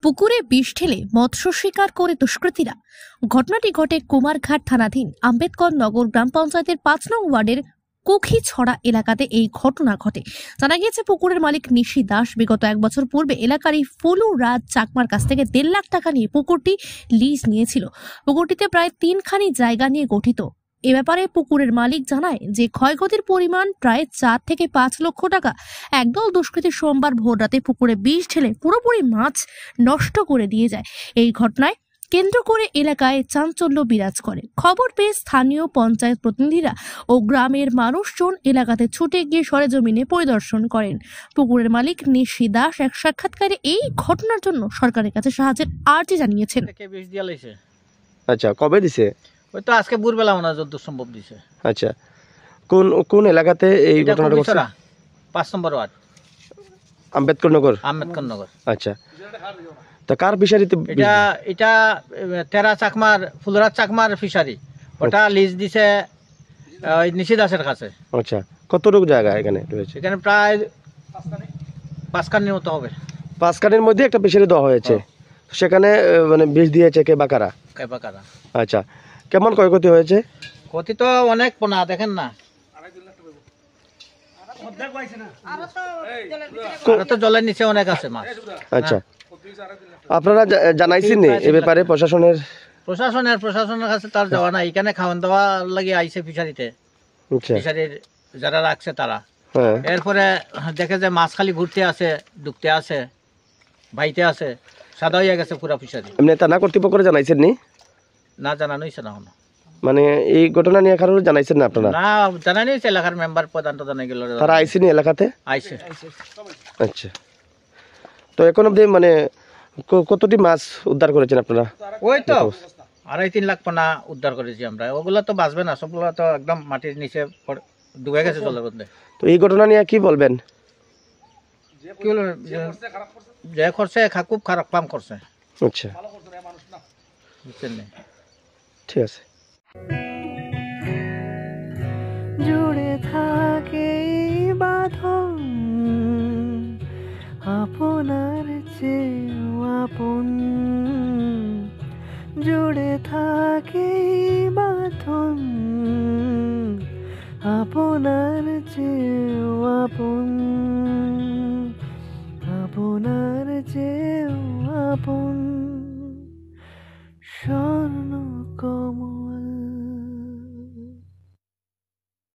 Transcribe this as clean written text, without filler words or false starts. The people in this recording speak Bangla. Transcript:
পুকুরে বিষ ঢেলে মৎস্য শিকার করে দুষ্কৃতীরা। ঘটনাটি ঘটে কুমারঘাট থানাধীন আম্বেদকর নগর গ্রাম পঞ্চায়েতের ৫ নং ওয়ার্ডের কুখিছড়া এলাকাতে এই ঘটনা ঘটে। জানা গিয়েছে, পুকুরের মালিক নিশি দাস বিগত ১ বছর পূর্বে এলাকার এই ফুলু রাজ চাকমার কাছ থেকে ১.৫ লাখ টাকা নিয়ে পুকুরটি লিজ নিয়েছিল। পুকুরটিতে প্রায় ৩খানি জায়গা নিয়ে গঠিত। এ ব্যাপারে পুকুরের মালিক জানায় যে ক্ষয়ক্ষতির পরিমাণ প্রায় ৪ থেকে ৫ লক্ষ টাকা। একদল দুষ্কৃতী সোমবার ভোররাতে পুকুরে বিষ ঢেলে পুরোপুরি মাছ নষ্ট করে দিয়ে যায়। এই ঘটনায় কেন্দ্র করে এলাকায় চাঞ্চল্য বিরাজ করে। খবর পেয়ে স্থানীয় পঞ্চায়েত প্রতিনিধিরা ও গ্রামের মানুষজন এলাকাতে ছুটে গিয়ে সরেজমিনে পরিদর্শন করেন। পুকুরের মালিক নিশি দাস এক সাক্ষাৎকারে এই ঘটনার জন্য সরকারের কাছে সাহায্যের আর্জি জানিয়েছেন। আচ্ছা, কবে দিছে? ওই তো আজকে ভোরবেলা মনে হয় যত সম্ভব দিছে। আচ্ছা, কোন কোন এলাকাতে এই ঘটনাটা ঘটছে? ৫ নম্বর ওয়ার্ড, আম্বেদকর নগর। আচ্ছা, তা কার ফিশারিতে? এটা তেরা চাকমার, ফুলরাজ চাকমার ফিশারি। ওটা লিজ দিছে ওই নিশি দাসের কাছে। আচ্ছা, কতটুকু জায়গা এখানে রয়েছে? এখানে প্রায় ৫ কানির মতো হবে। ৫ কানির মধ্যে একটা ফিশারি দেওয়া হয়েছে। সেখানে মানে বিষ দিয়েছে কে বা কারা? আচ্ছা, কেমন ক্ষয়ক্ষতি হয়েছে? ক্ষতি তো অনেক, পোনা দেখেন না, তো জলের নিচে অনেক আছে মাছ। আচ্ছা, আপনারা জানাইছেন এ ব্যাপারে প্রশাসনের? প্রশাসনের কাছে তার যাওয়া নাই। এখানে খাওয়ান দাওয়া লাগে আইছে ফিশারিতে। ফিশারির যারা রাখছে তারা এরপরে দেখে যে মাছ খালি ঘুরতে আছে, ডুবতে আছে, বাইতে আছে, সাদা হয়ে গেছে পুরা ফিশারি। এমনি থানা কর্তৃপক্ষকে জানাইছেন নি? না, জানানো হয়েছে না। মানে এই ঘটনা নিয়ে কারোর জানাইছেন না আপনারা? না, জানানি হয়েছে এলাকার মেম্বার প্রধান তো জানাই গেল। তারা আইসেনি এলাকাতে? আইছে। আচ্ছা, তো এখন অবধি মানে কতটি মাছ উদ্ধার করেছেন আপনারা? ওই তো ২.৫-৩ লাখ পোনা উদ্ধার করেছি আমরা। ওগুলো তো বাঁচবে না, সবগুলো তো একদম মাটির নিচে ডুবে গেছে জলের মধ্যে। তো এই ঘটনা নিয়ে কি বলবেন? কি বলবেন, যে করছে খুব খারাপ কাম করছে। আচ্ছা, বুঝছেন? ঠিক আছে। জুড়ে থাকে বাঁধন আপনার চেয়েও আপন, জুড়ে থাকে বাঁধন আপনার চেয়ে